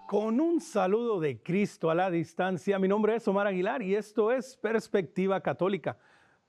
Con un saludo de Cristo a la distancia, mi nombre es Omar Aguilar y esto es Perspectiva Católica.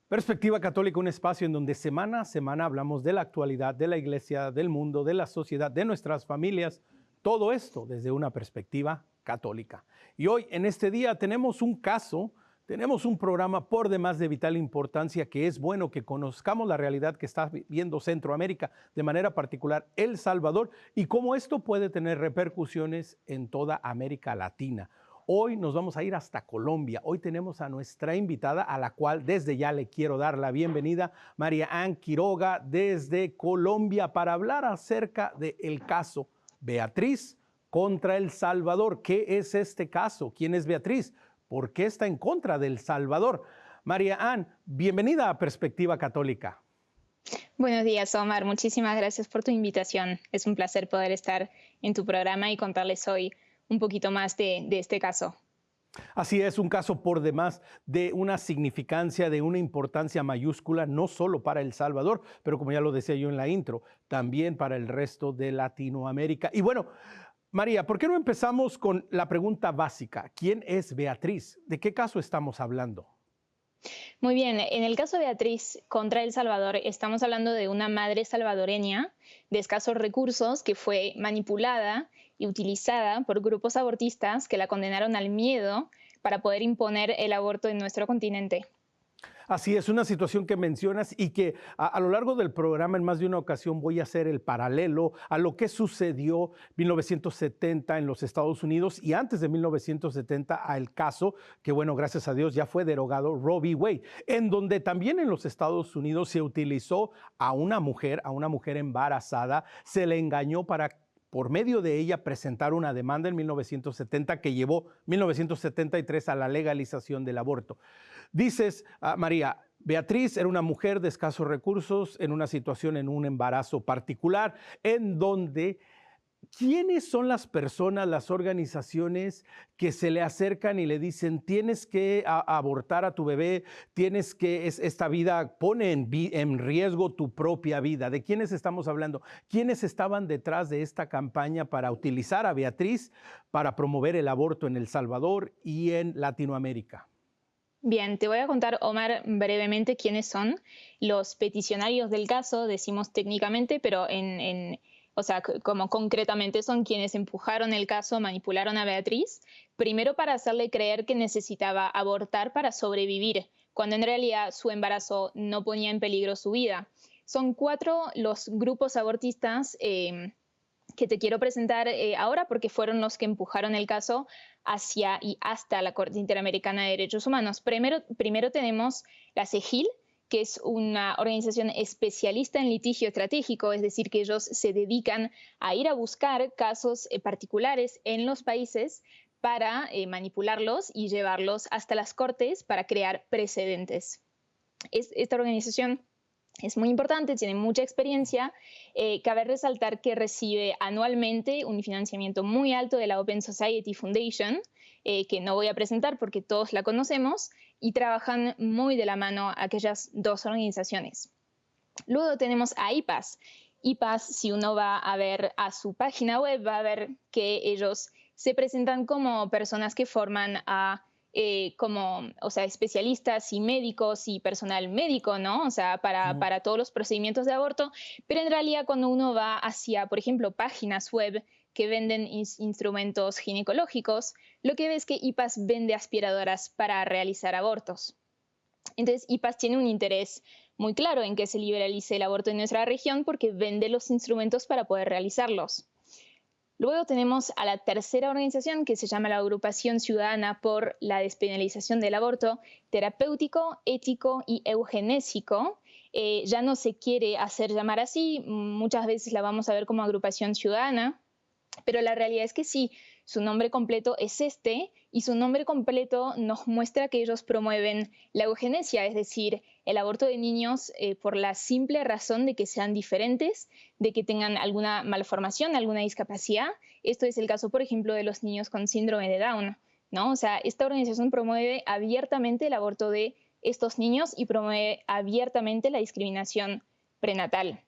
Perspectiva Católica, un espacio en donde semana a semana hablamos de la actualidad, de la iglesia, del mundo, de la sociedad, de nuestras familias, todo esto desde una perspectiva católica. Y hoy, en este día, tenemos un caso, tenemos un programa por demás de vital importancia que es bueno que conozcamos la realidad que está viviendo Centroamérica, de manera particular El Salvador, y cómo esto puede tener repercusiones en toda América Latina. Hoy nos vamos a ir hasta Colombia. Hoy tenemos a nuestra invitada, a la cual desde ya le quiero dar la bienvenida, María Ann Quiroga, desde Colombia, para hablar acerca del caso Beatriz contra El Salvador. ¿Qué es este caso? ¿Quién es Beatriz? ¿Por qué está en contra del Salvador? María Ann, bienvenida a Perspectiva Católica. Buenos días, Omar. Muchísimas gracias por tu invitación. Es un placer poder estar en tu programa y contarles hoy un poquito más de este caso. Así es, un caso por demás de una significancia, de una importancia mayúscula, no solo para El Salvador, pero como ya lo decía yo en la intro, también para el resto de Latinoamérica. Y bueno, María, ¿por qué no empezamos con la pregunta básica? ¿Quién es Beatriz? ¿De qué caso estamos hablando? Muy bien, en el caso de Beatriz contra El Salvador, estamos hablando de una madre salvadoreña de escasos recursos que fue manipulada y utilizada por grupos abortistas que la condenaron al miedo para poder imponer el aborto en nuestro continente. Así es, una situación que mencionas y que a lo largo del programa en más de una ocasión voy a hacer el paralelo a lo que sucedió en 1970 en los Estados Unidos y antes de 1970 al caso que, bueno, gracias a Dios ya fue derogado, Roe v. Wade, en donde también en los Estados Unidos se utilizó a una mujer embarazada, se le engañó para por medio de ella presentar una demanda en 1970 que llevó 1973 a la legalización del aborto. Dices, María, Beatriz era una mujer de escasos recursos en una situación, en un embarazo particular, en donde, ¿quiénes son las personas, las organizaciones que se le acercan y le dicen, tienes que abortar a tu bebé, tienes que, esta vida pone en riesgo tu propia vida? ¿De quiénes estamos hablando? ¿Quiénes estaban detrás de esta campaña para utilizar a Beatriz para promover el aborto en El Salvador y en Latinoamérica? Bien, te voy a contar, Omar, brevemente quiénes son los peticionarios del caso, decimos técnicamente, pero o sea, como concretamente son quienes empujaron el caso, manipularon a Beatriz, primero para hacerle creer que necesitaba abortar para sobrevivir, cuando en realidad su embarazo no ponía en peligro su vida. Son 4 los grupos abortistas que te quiero presentar ahora porque fueron los que empujaron el caso hacia y hasta la Corte Interamericana de Derechos Humanos. Primero tenemos la CEGIL, que es una organización especialista en litigio estratégico, es decir, que ellos se dedican a ir a buscar casos particulares en los países para manipularlos y llevarlos hasta las cortes para crear precedentes. Esta organización es muy importante, tiene mucha experiencia. Cabe resaltar que recibe anualmente un financiamiento muy alto de la Open Society Foundation, que no voy a presentar porque todos la conocemos, y trabajan muy de la mano aquellas 2 organizaciones. Luego tenemos a IPAS. IPAS, si uno va a ver a su página web, va a ver que ellos se presentan como personas que forman a especialistas y médicos y personal médico, ¿no? O sea, para todos los procedimientos de aborto, pero en realidad cuando uno va hacia, por ejemplo, páginas web que venden instrumentos ginecológicos, lo que ve es que IPAS vende aspiradoras para realizar abortos. Entonces, IPAS tiene un interés muy claro en que se liberalice el aborto en nuestra región porque vende los instrumentos para poder realizarlos. Luego tenemos a la tercera organización que se llama la Agrupación Ciudadana por la Despenalización del Aborto Terapéutico, Ético y Eugenésico. Ya no se quiere hacer llamar así, muchas veces la vamos a ver como Agrupación Ciudadana, pero la realidad es que sí, su nombre completo es este, y su nombre completo nos muestra que ellos promueven la eugenesia, es decir, el aborto de niños por la simple razón de que sean diferentes, de que tengan alguna malformación, alguna discapacidad. Esto es el caso, por ejemplo, de los niños con síndrome de Down, ¿no? O sea, esta organización promueve abiertamente el aborto de estos niños y promueve abiertamente la discriminación prenatal.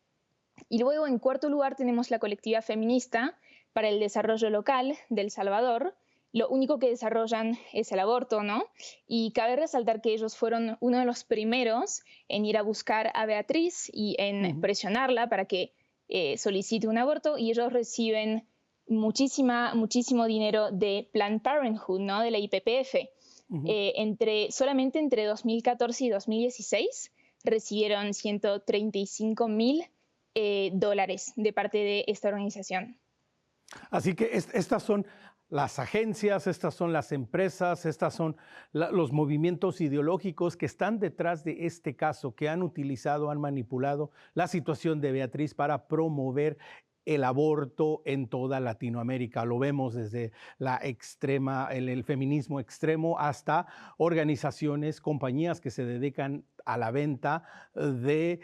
Y luego, en cuarto lugar, tenemos la colectiva feminista para el desarrollo local de El Salvador, lo único que desarrollan es el aborto, ¿no? Y cabe resaltar que ellos fueron uno de los primeros en ir a buscar a Beatriz y en Ujú, presionarla para que solicite un aborto, y ellos reciben muchísimo dinero de Planned Parenthood, ¿no? De la IPPF. ujú. Solamente entre 2014 y 2016 recibieron 135.000 dólares de parte de esta organización. Así que estas son las agencias, estas son las empresas, estas son los movimientos ideológicos que están detrás de este caso, que han utilizado, han manipulado la situación de Beatriz para promover el aborto en toda Latinoamérica. Lo vemos desde la extrema, el feminismo extremo hasta organizaciones, compañías que se dedican a la venta de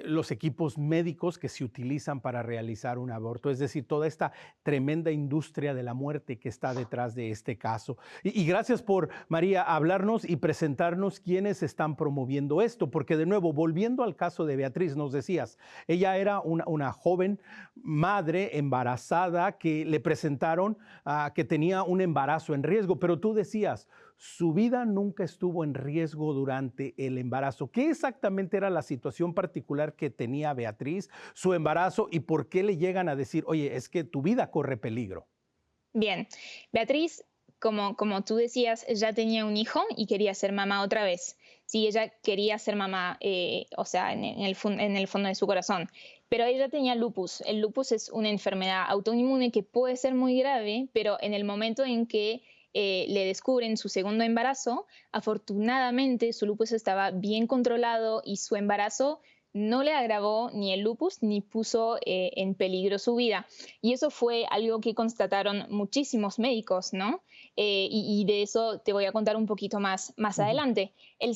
los equipos médicos que se utilizan para realizar un aborto. Es decir, toda esta tremenda industria de la muerte que está detrás de este caso. Y gracias por, María, hablarnos y presentarnos quiénes están promoviendo esto, porque de nuevo, volviendo al caso de Beatriz, nos decías, ella era una joven madre embarazada que le presentaron que tenía un embarazo en riesgo, pero tú decías, su vida nunca estuvo en riesgo durante el embarazo. ¿Qué exactamente era la situación particular que tenía Beatriz, su embarazo, y por qué le llegan a decir, oye, es que tu vida corre peligro? Bien, Beatriz, como tú decías, ya tenía un hijo y quería ser mamá otra vez. Sí, ella quería ser mamá, o sea, en el fondo de su corazón. Pero ella tenía lupus. El lupus es una enfermedad autoinmune que puede ser muy grave, pero en el momento en que le descubren su segundo embarazo, afortunadamente su lupus estaba bien controlado y su embarazo no le agravó ni el lupus ni puso en peligro su vida. Y eso fue algo que constataron muchísimos médicos, ¿no? Y de eso te voy a contar un poquito más Ujú. adelante. La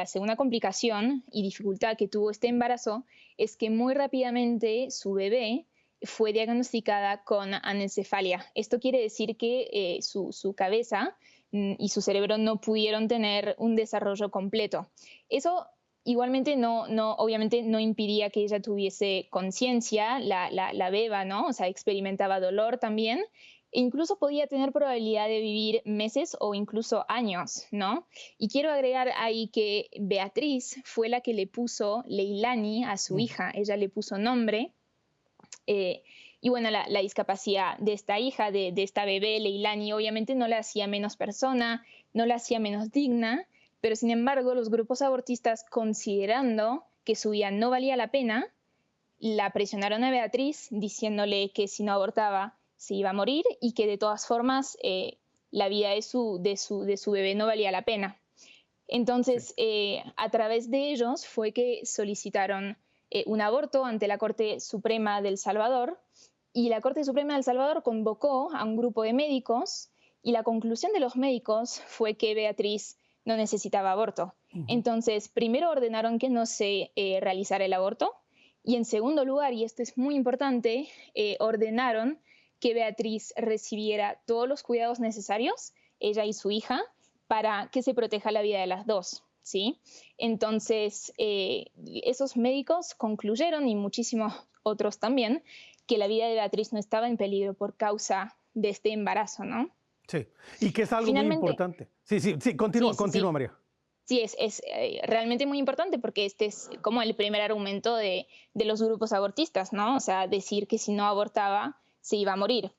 segunda complicación y dificultad que tuvo este embarazo es que muy rápidamente su bebé fue diagnosticada con anencefalia. Esto quiere decir que su cabeza y su cerebro no pudieron tener un desarrollo completo. Eso igualmente obviamente no impidía que ella tuviese conciencia, la beba, ¿no? O sea, experimentaba dolor también, e incluso podía tener probabilidad de vivir meses o incluso años, ¿no? Y quiero agregar ahí que Beatriz fue la que le puso Leilani a su Ujú. hija, ella le puso nombre. eh, y bueno, la discapacidad de esta hija, de esta bebé, Leilani, obviamente no la hacía menos persona, no la hacía menos digna, pero sin embargo los grupos abortistas, considerando que su vida no valía la pena, la presionaron a Beatriz diciéndole que si no abortaba se iba a morir y que de todas formas la vida de su bebé no valía la pena. Sí. Entonces, a través de ellos fue que solicitaron un aborto ante la Corte Suprema del Salvador, y la Corte Suprema del Salvador convocó a un grupo de médicos, y la conclusión de los médicos fue que Beatriz no necesitaba aborto. Ujú. Entonces, primero ordenaron que no se realizara el aborto, y en segundo lugar, y esto es muy importante, ordenaron que Beatriz recibiera todos los cuidados necesarios, ella y su hija, para que se proteja la vida de las dos, ¿sí? Entonces, esos médicos concluyeron, y muchísimos otros también, que la vida de Beatriz no estaba en peligro por causa de este embarazo, ¿no? Sí, y que es algo muy Finalmente, importante. Sí, sí, sí, sí, continúa, sí, continúa, sí. María. Sí, es realmente muy importante porque este es como el primer argumento de los grupos abortistas, ¿no? O sea, decir que si no abortaba se iba a morir.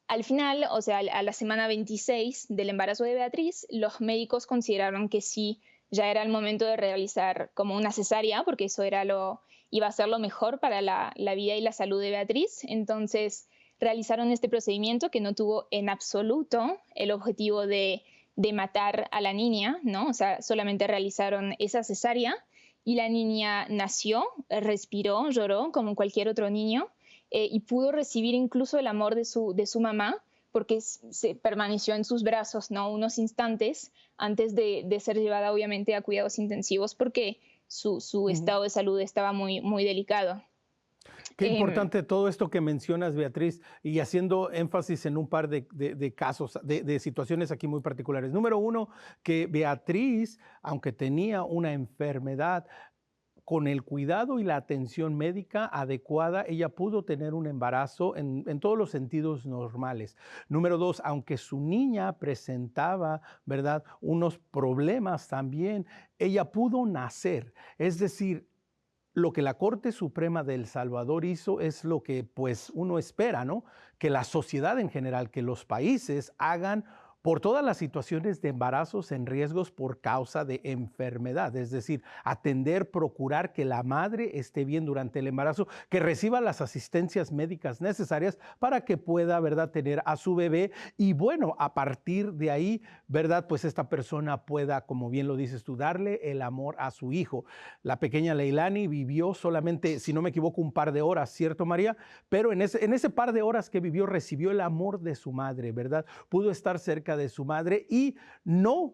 Al final, o sea, a la semana 26 del embarazo de Beatriz, los médicos consideraron que sí, ya era el momento de realizar como una cesárea, porque eso iba a ser lo mejor para la vida y la salud de Beatriz. Entonces, realizaron este procedimiento que no tuvo en absoluto el objetivo de matar a la niña, ¿no? O sea, solamente realizaron esa cesárea y la niña nació, respiró, lloró como cualquier otro niño, y pudo recibir incluso el amor de su mamá, porque se permaneció en sus brazos, ¿no? Unos instantes antes de ser llevada obviamente a cuidados intensivos, porque su Ujú. estado de salud estaba muy delicado. Qué Em, importante todo esto que mencionas, Beatriz, y haciendo énfasis en un par de casos, de situaciones aquí muy particulares. Número uno, que Beatriz, aunque tenía una enfermedad, con el cuidado y la atención médica adecuada, ella pudo tener un embarazo en todos los sentidos normales. Número dos, aunque su niña presentaba, ¿verdad?, unos problemas también, ella pudo nacer. Es decir, lo que la Corte Suprema de El Salvador hizo es lo que pues uno espera, ¿no? Que la sociedad en general, que los países hagan por todas las situaciones de embarazos en riesgos por causa de enfermedad, es decir, atender, procurar que la madre esté bien durante el embarazo, que reciba las asistencias médicas necesarias para que pueda, ¿verdad?, tener a su bebé y bueno, a partir de ahí, ¿verdad?, pues esta persona pueda, como bien lo dices tú, darle el amor a su hijo. La pequeña Leilani vivió solamente, si no me equivoco, un par de horas, ¿cierto, María? Pero en ese par de horas que vivió, recibió el amor de su madre, ¿verdad? Pudo estar cerca de su madre y no,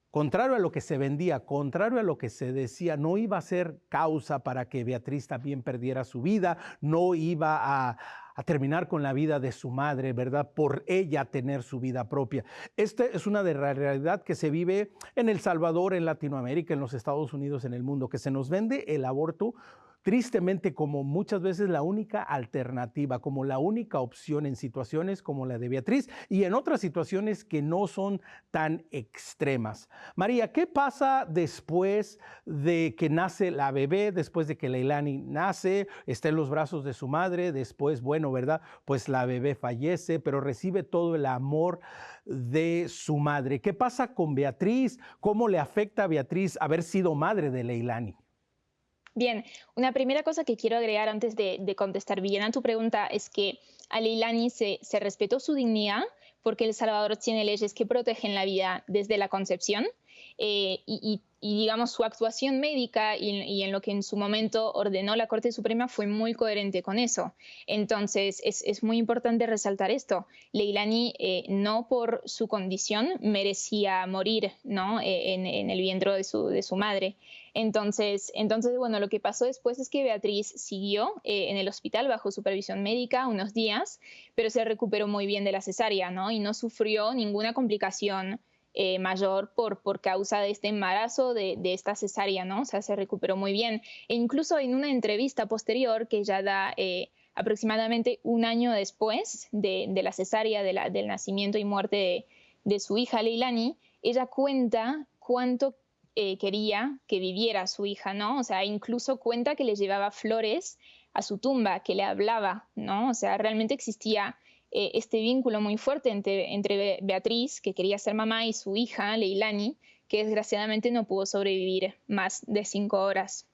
contrario a lo que se vendía, contrario a lo que se decía, no iba a ser causa para que Beatriz también perdiera su vida, no iba a terminar con la vida de su madre, ¿verdad? Por ella tener su vida propia. Esta es una de la realidad que se vive en El Salvador, en Latinoamérica, en los Estados Unidos, en el mundo, que se nos vende el aborto tristemente como muchas veces la única alternativa, como la única opción en situaciones como la de Beatriz y en otras situaciones que no son tan extremas. María, ¿qué pasa después de que nace la bebé, después de que Leilani nace, está en los brazos de su madre, después, bueno, ¿verdad? Pues la bebé fallece, pero recibe todo el amor de su madre. ¿Qué pasa con Beatriz? ¿Cómo le afecta a Beatriz haber sido madre de Leilani? Bien, una primera cosa que quiero agregar antes de contestar bien a tu pregunta es que a Leilani se respetó su dignidad porque El Salvador tiene leyes que protegen la vida desde la concepción digamos, su actuación médica y en lo que en su momento ordenó la Corte Suprema fue muy coherente con eso. Entonces, es muy importante resaltar esto. Leilani, no por su condición, merecía morir, ¿no? En el vientre de su madre. Entonces, bueno, lo que pasó después es que Beatriz siguió en el hospital bajo supervisión médica unos días, pero se recuperó muy bien de la cesárea, ¿no? Y no sufrió ninguna complicación mayor por causa de este embarazo, de esta cesárea, ¿no? O sea, se recuperó muy bien. E incluso en una entrevista posterior que ya da aproximadamente un año después de la cesárea, del nacimiento y muerte de su hija Leilani, ella cuenta cuánto quería que viviera su hija, ¿no? O sea, incluso cuenta que le llevaba flores a su tumba, que le hablaba, ¿no? O sea, realmente existía este vínculo muy fuerte entre Beatriz, que quería ser mamá, y su hija, Leilani, que desgraciadamente no pudo sobrevivir más de 5 horas.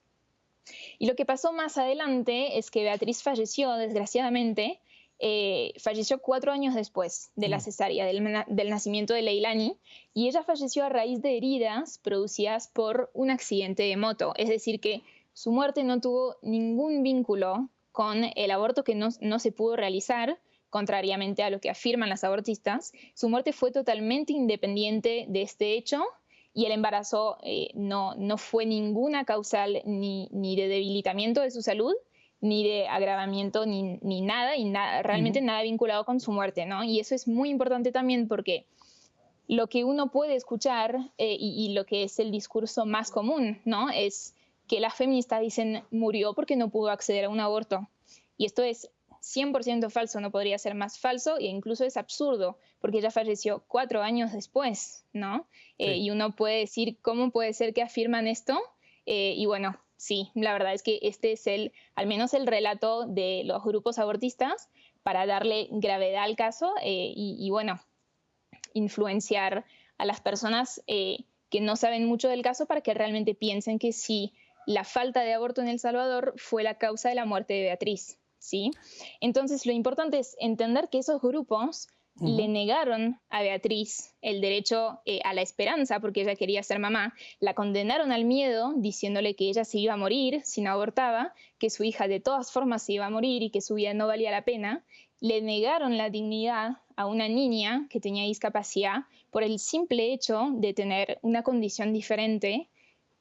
Y lo que pasó más adelante es que Beatriz falleció, desgraciadamente, falleció 4 años después de la cesárea, del nacimiento de Leilani, y ella falleció a raíz de heridas producidas por un accidente de moto. Es decir, que su muerte no tuvo ningún vínculo con el aborto que no se pudo realizar, contrariamente a lo que afirman las abortistas. Su muerte fue totalmente independiente de este hecho y el embarazo no fue ninguna causal ni de debilitamiento de su salud, ni de agravamiento, ni nada, y realmente nada vinculado con su muerte, ¿no? Y eso es muy importante también porque lo que uno puede escuchar y lo que es el discurso más común, ¿no? Es que las feministas dicen murió porque no pudo acceder a un aborto. Y esto es 100% falso, no podría ser más falso e incluso es absurdo porque ella falleció 4 años después, ¿no? Sí. Y uno puede decir, ¿cómo puede ser que afirman esto? Y bueno, sí, la verdad es que este es al menos el relato de los grupos abortistas para darle gravedad al caso y bueno, influenciar a las personas que no saben mucho del caso para que realmente piensen que sí, la falta de aborto en El Salvador fue la causa de la muerte de Beatriz, ¿sí? Entonces, lo importante es entender que esos grupos le negaron a Beatriz el derecho a la esperanza porque ella quería ser mamá, la condenaron al miedo diciéndole que ella se iba a morir si no abortaba, que su hija de todas formas se iba a morir y que su vida no valía la pena, le negaron la dignidad a una niña que tenía discapacidad por el simple hecho de tener una condición diferente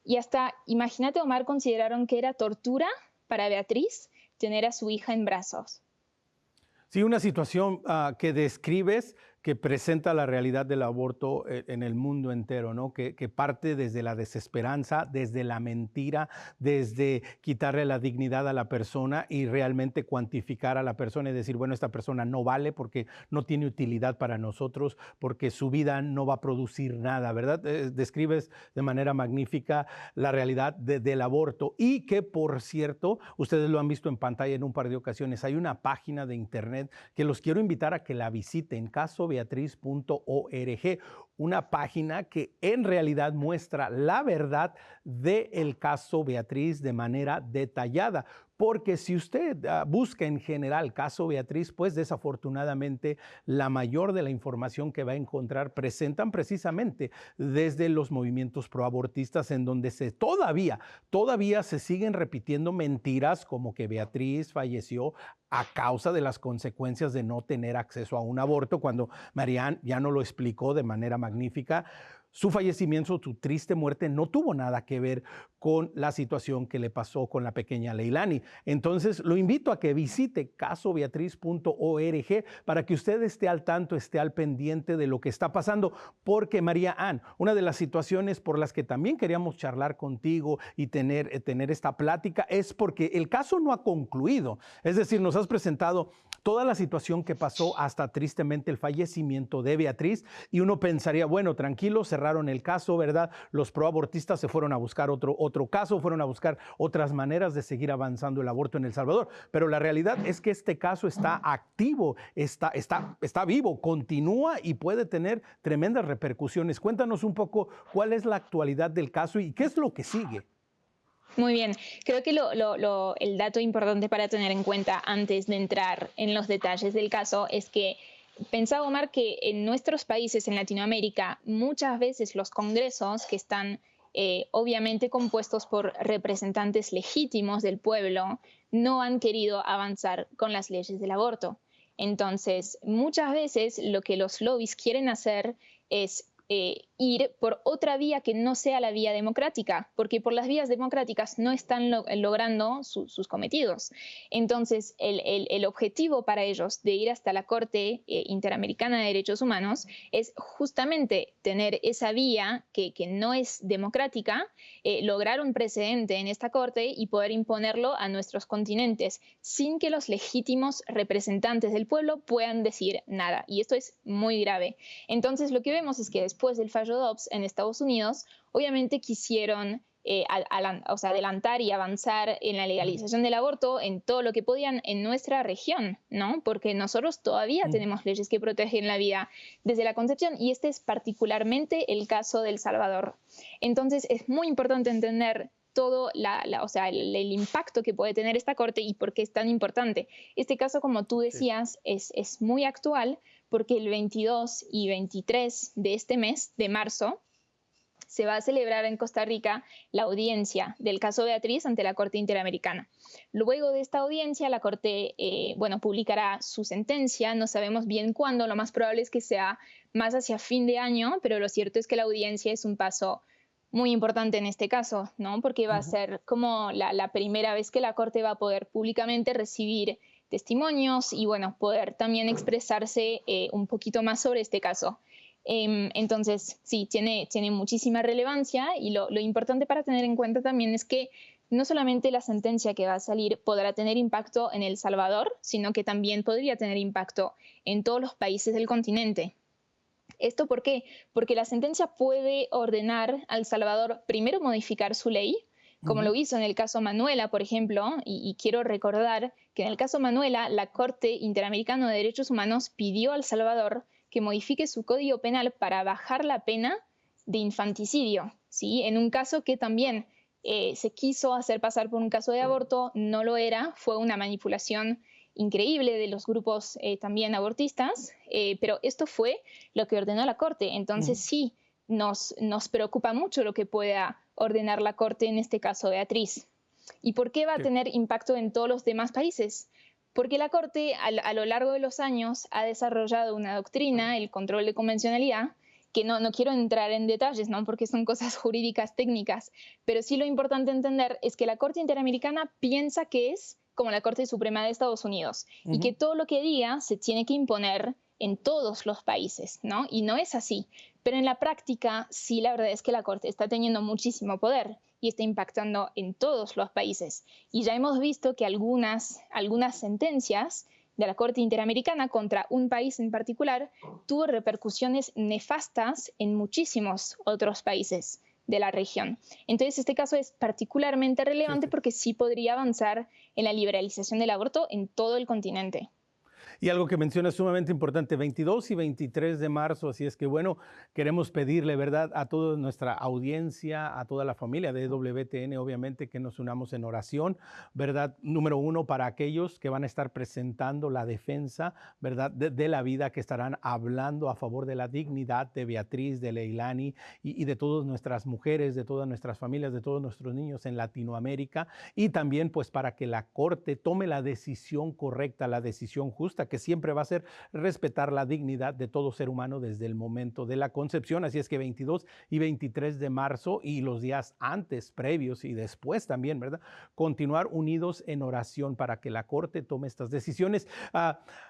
y hasta, imagínate, Omar, consideraron que era tortura para Beatriz tener a su hija en brazos. Sí, una situación que describes que presenta la realidad del aborto en el mundo entero, ¿no? Que parte desde la desesperanza, desde la mentira, desde quitarle la dignidad a la persona y realmente cuantificar a la persona y decir, bueno, esta persona no vale porque no tiene utilidad para nosotros, porque su vida no va a producir nada, ¿verdad? Describes de manera magnífica la realidad del aborto y que, por cierto, ustedes lo han visto en pantalla en un par de ocasiones, hay una página de internet que los quiero invitar a que la visiten, casobeatriz.org, una página que en realidad muestra la verdad del caso Beatriz de manera detallada. Porque si usted busca en general caso Beatriz, pues desafortunadamente la mayor de la información que va a encontrar presentan precisamente desde los movimientos proabortistas en donde todavía se siguen repitiendo mentiras como que Beatriz falleció a causa de las consecuencias de no tener acceso a un aborto, cuando Marianne ya nos lo explicó de manera magnífica. Su fallecimiento, su triste muerte, no tuvo nada que ver con la situación que le pasó con la pequeña Leilani. Entonces, lo invito a que visite casobeatriz.org para que usted esté al tanto, esté al pendiente de lo que está pasando. Porque, María Ann, una de las situaciones por las que también queríamos charlar contigo y tener esta plática es porque el caso no ha concluido. Es decir, nos has presentado toda la situación que pasó hasta tristemente el fallecimiento de Beatriz y uno pensaría, bueno, tranquilo, cerraron el caso, ¿verdad? Los proabortistas se fueron a buscar otro caso, fueron a buscar otras maneras de seguir avanzando el aborto en El Salvador. Pero la realidad es que este caso está activo, está vivo, continúa y puede tener tremendas repercusiones. Cuéntanos un poco cuál es la actualidad del caso y qué es lo que sigue. Muy bien, creo que el dato importante para tener en cuenta antes de entrar en los detalles del caso es que pensaba, Omar, que en nuestros países en Latinoamérica muchas veces los congresos que están obviamente compuestos por representantes legítimos del pueblo no han querido avanzar con las leyes del aborto. Entonces, muchas veces lo que los lobbies quieren hacer es ir por otra vía que no sea la vía democrática, porque por las vías democráticas no están logrando sus cometidos. Entonces, el objetivo para ellos de ir hasta la Corte Interamericana de Derechos Humanos es justamente tener esa vía que no es democrática, lograr un precedente en esta Corte y poder imponerlo a nuestros continentes sin que los legítimos representantes del pueblo puedan decir nada. Y esto es muy grave. Entonces, lo que vemos es que después del fallo Dobbs en Estados Unidos, obviamente quisieron adelantar y avanzar en la legalización del aborto en todo lo que podían en nuestra región, ¿no? Porque nosotros todavía tenemos leyes que protegen la vida desde la concepción y este es particularmente el caso de El Salvador. Entonces es muy importante entender todo el impacto que puede tener esta corte y por qué es tan importante. Este caso, como tú decías, es muy actual porque el 22 y 23 de este mes, de marzo, se va a celebrar en Costa Rica la audiencia del caso Beatriz ante la Corte Interamericana. Luego de esta audiencia, la Corte publicará su sentencia. No sabemos bien cuándo, lo más probable es que sea más hacia fin de año, pero lo cierto es que la audiencia es un paso muy importante en este caso, ¿no? Porque va a ser como la primera vez que la Corte va a poder públicamente recibir testimonios y, poder también expresarse un poquito más sobre este caso. Entonces, sí, tiene muchísima relevancia y lo importante para tener en cuenta también es que no solamente la sentencia que va a salir podrá tener impacto en El Salvador, sino que también podría tener impacto en todos los países del continente. ¿Esto por qué? Porque la sentencia puede ordenar a El Salvador primero modificar su ley, como lo hizo en el caso Manuela, por ejemplo, y quiero recordar que en el caso Manuela, la Corte Interamericana de Derechos Humanos pidió a El Salvador que modifique su código penal para bajar la pena de infanticidio, ¿sí? En un caso que también se quiso hacer pasar por un caso de aborto, no lo era, fue una manipulación increíble de los grupos también abortistas, pero esto fue lo que ordenó la Corte. Entonces sí, nos preocupa mucho lo que pueda ordenar la Corte en este caso Beatriz. ¿Y por qué va a tener impacto en todos los demás países? Porque la Corte a lo largo de los años ha desarrollado una doctrina, el control de convencionalidad, que no quiero entrar en detalles, ¿no? Porque son cosas jurídicas técnicas, pero sí lo importante entender es que la Corte Interamericana piensa que es como la Corte Suprema de Estados Unidos y que todo lo que diga se tiene que imponer en todos los países, ¿no? Y no es así. Pero en la práctica, sí, la verdad es que la Corte está teniendo muchísimo poder y está impactando en todos los países. Y ya hemos visto que algunas sentencias de la Corte Interamericana contra un país en particular tuvo repercusiones nefastas en muchísimos otros países de la región. Entonces, este caso es particularmente Sí, relevante sí. porque sí podría avanzar en la liberalización del aborto en todo el continente. Y algo que menciona es sumamente importante, 22 y 23 de marzo, así es que bueno, queremos pedirle, ¿verdad?, a toda nuestra audiencia, a toda la familia de WTN, obviamente, que nos unamos en oración, ¿verdad? Número uno, para aquellos que van a estar presentando la defensa, ¿verdad?, de la vida, que estarán hablando a favor de la dignidad de Beatriz, de Leilani y de todas nuestras mujeres, de todas nuestras familias, de todos nuestros niños en Latinoamérica, y también pues para que la Corte tome la decisión correcta, la decisión justa, que siempre va a ser respetar la dignidad de todo ser humano desde el momento de la concepción. Así es que 22 y 23 de marzo y los días antes, previos y después también, ¿verdad? Continuar unidos en oración para que la Corte tome estas decisiones.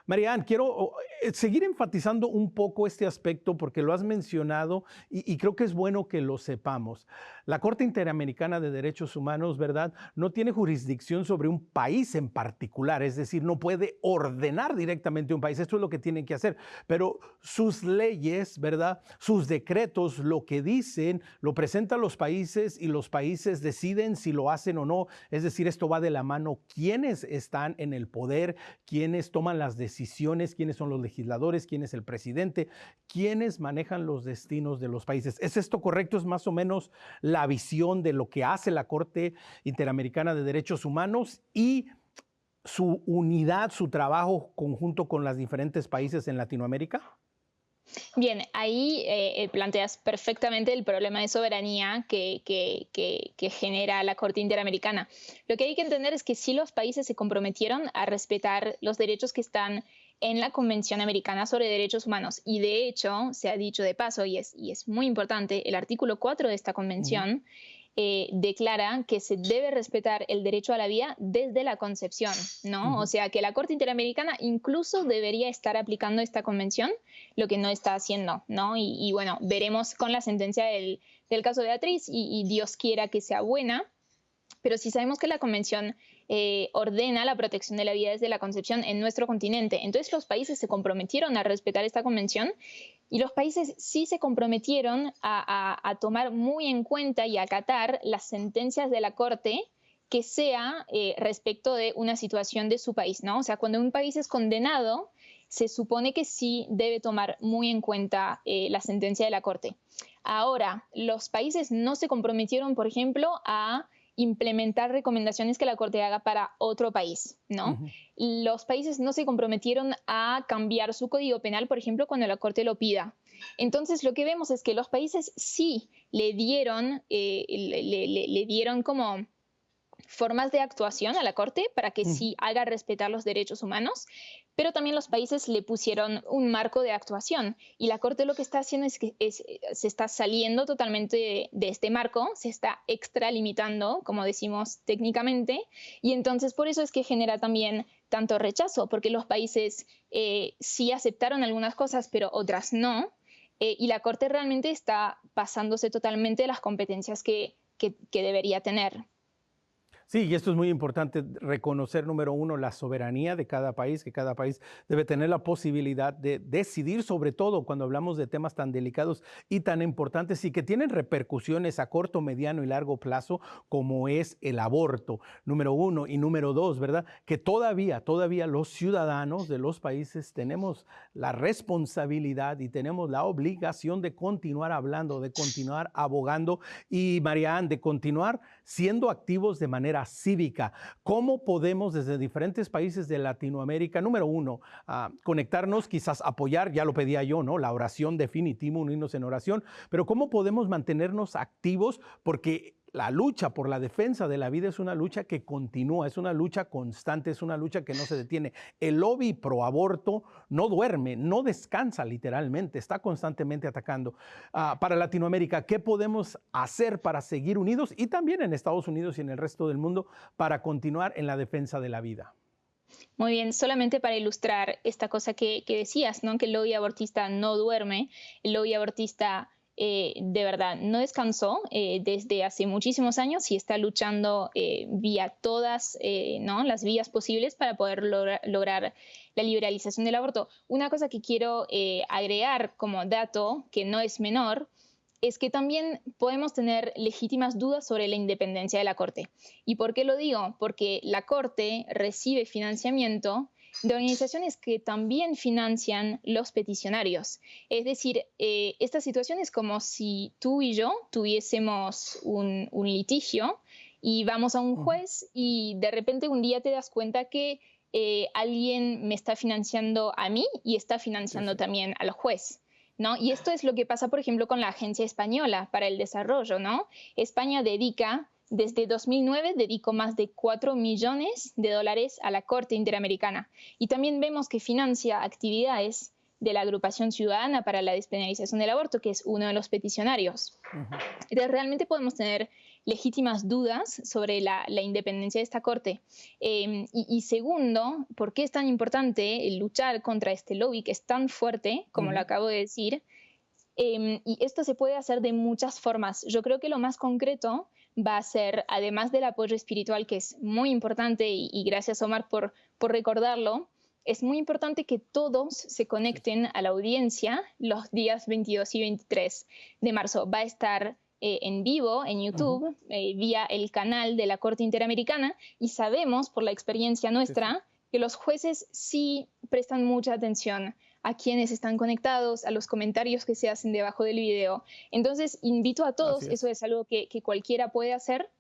Marianne, quiero seguir enfatizando un poco este aspecto porque lo has mencionado y creo que es bueno que lo sepamos. La Corte Interamericana de Derechos Humanos, ¿verdad?, no tiene jurisdicción sobre un país en particular, es decir, no puede ordenar directamente un país. Esto es lo que tienen que hacer, pero sus leyes, ¿verdad?, sus decretos, lo que dicen, lo presentan los países y los países deciden si lo hacen o no. Es decir, esto va de la mano quiénes están en el poder, quiénes toman las decisiones, quiénes son los legisladores, quién es el presidente, quiénes manejan los destinos de los países. ¿Es esto correcto? ¿Es más o menos la visión de lo que hace la Corte Interamericana de Derechos Humanos y su unidad, su trabajo conjunto con los diferentes países en Latinoamérica? Bien, ahí planteas perfectamente el problema de soberanía que genera la Corte Interamericana. Lo que hay que entender es que sí los países se comprometieron a respetar los derechos que están en la Convención Americana sobre Derechos Humanos. Y de hecho, se ha dicho de paso, y es muy importante, el artículo 4 de esta Ujú, convención declara que se debe respetar el derecho a la vida desde la concepción, ¿no? O ujú. sea, que la Corte Interamericana incluso debería estar aplicando esta convención, lo que no está haciendo, ¿no? Y bueno, veremos con la sentencia del caso de Beatriz y Dios quiera que sea buena, pero sí sabemos que la convención ordena la protección de la vida desde la concepción en nuestro continente. Entonces los países se comprometieron a respetar esta convención y los países sí se comprometieron a tomar muy en cuenta y acatar las sentencias de la Corte que sea respecto de una situación de su país, ¿no? O sea, cuando un país es condenado, se supone que sí debe tomar muy en cuenta la sentencia de la Corte. Ahora, los países no se comprometieron, por ejemplo, a implementar recomendaciones que la Corte haga para otro país, ¿no? Ujú. Los países no se comprometieron a cambiar su código penal, por ejemplo, cuando la Corte lo pida. Entonces, lo que vemos es que los países sí le dieron como formas de actuación a la Corte para que Ujú. sí haga respetar los derechos humanos, pero también los países le pusieron un marco de actuación y la Corte lo que está haciendo es que se está saliendo totalmente de este marco, se está extralimitando, como decimos técnicamente, y entonces por eso es que genera también tanto rechazo, porque los países sí aceptaron algunas cosas, pero otras no, y la Corte realmente está pasándose totalmente de las competencias que debería tener. Sí, y esto es muy importante, reconocer, número uno, la soberanía de cada país, que cada país debe tener la posibilidad de decidir, sobre todo cuando hablamos de temas tan delicados y tan importantes y que tienen repercusiones a corto, mediano y largo plazo, como es el aborto, número uno. Y número dos, ¿verdad? Que todavía los ciudadanos de los países tenemos la responsabilidad y tenemos la obligación de continuar hablando, de continuar abogando y, Marianne, de continuar siendo activos de manera cívica. ¿Cómo podemos desde diferentes países de Latinoamérica, número uno, conectarnos, quizás apoyar, ya lo pedía yo, ¿no? La oración definitiva, unirnos en oración, pero cómo podemos mantenernos activos? Porque la lucha por la defensa de la vida es una lucha que continúa, es una lucha constante, es una lucha que no se detiene. El lobby pro aborto no duerme, no descansa literalmente, está constantemente atacando. Para Latinoamérica, ¿qué podemos hacer para seguir unidos y también en Estados Unidos y en el resto del mundo para continuar en la defensa de la vida? Muy bien, solamente para ilustrar esta cosa que decías, ¿no? Que el lobby abortista no duerme, el lobby abortista de verdad no descansó desde hace muchísimos años y está luchando vía todas, ¿no? Las vías posibles para poder lograr la liberalización del aborto. Una cosa que quiero agregar como dato, que no es menor, es que también podemos tener legítimas dudas sobre la independencia de la Corte. ¿Y por qué lo digo? Porque la Corte recibe financiamiento de organizaciones que también financian los peticionarios. Es decir, esta situación es como si tú y yo tuviésemos un litigio y vamos a un juez y de repente un día te das cuenta que alguien me está financiando a mí y está financiando también al juez. ¿No? Y esto es lo que pasa, por ejemplo, con la Agencia Española para el Desarrollo, ¿no? España desde 2009, dedicó más de 4 millones de dólares a la Corte Interamericana. Y también vemos que financia actividades de la Agrupación Ciudadana para la Despenalización del Aborto, que es uno de los peticionarios. Entonces, realmente podemos tener legítimas dudas sobre la independencia de esta Corte. Y segundo, ¿por qué es tan importante luchar contra este lobby que es tan fuerte, como lo acabo de decir? Y esto se puede hacer de muchas formas. Yo creo que lo más concreto va a ser, además del apoyo espiritual, que es muy importante, y gracias Omar por recordarlo, es muy importante que todos se conecten a la audiencia los días 22 y 23 de marzo. Va a estar en vivo en YouTube, vía el canal de la Corte Interamericana, y sabemos por la experiencia nuestra que los jueces sí prestan mucha atención a quienes están conectados, a los comentarios que se hacen debajo del video. Entonces, invito a todos, eso es algo que cualquiera puede hacer,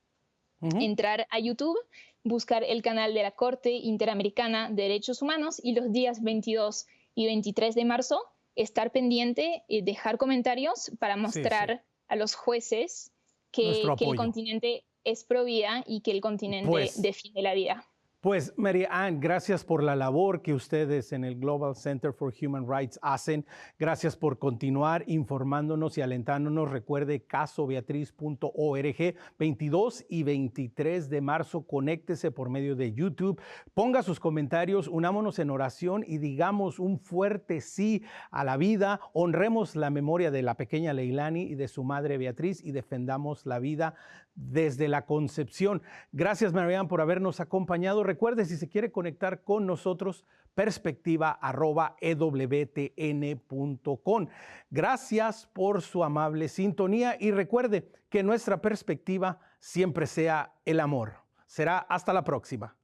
entrar a YouTube, buscar el canal de la Corte Interamericana de Derechos Humanos y los días 22 y 23 de marzo estar pendiente y dejar comentarios para mostrar a los jueces que el continente es pro vida y que el continente defiende la vida. Pues, Mary Ann, gracias por la labor que ustedes en el Global Center for Human Rights hacen. Gracias por continuar informándonos y alentándonos. Recuerde casobeatriz.org, 22 y 23 de marzo. Conéctese por medio de YouTube. Ponga sus comentarios, unámonos en oración y digamos un fuerte sí a la vida. Honremos la memoria de la pequeña Leilani y de su madre Beatriz y defendamos la vida desde la concepción. Gracias, Mary Ann, por habernos acompañado. Recuerde, si se quiere conectar con nosotros, perspectiva@ewtn.com. Gracias por su amable sintonía y recuerde que nuestra perspectiva siempre sea el amor. Será hasta la próxima.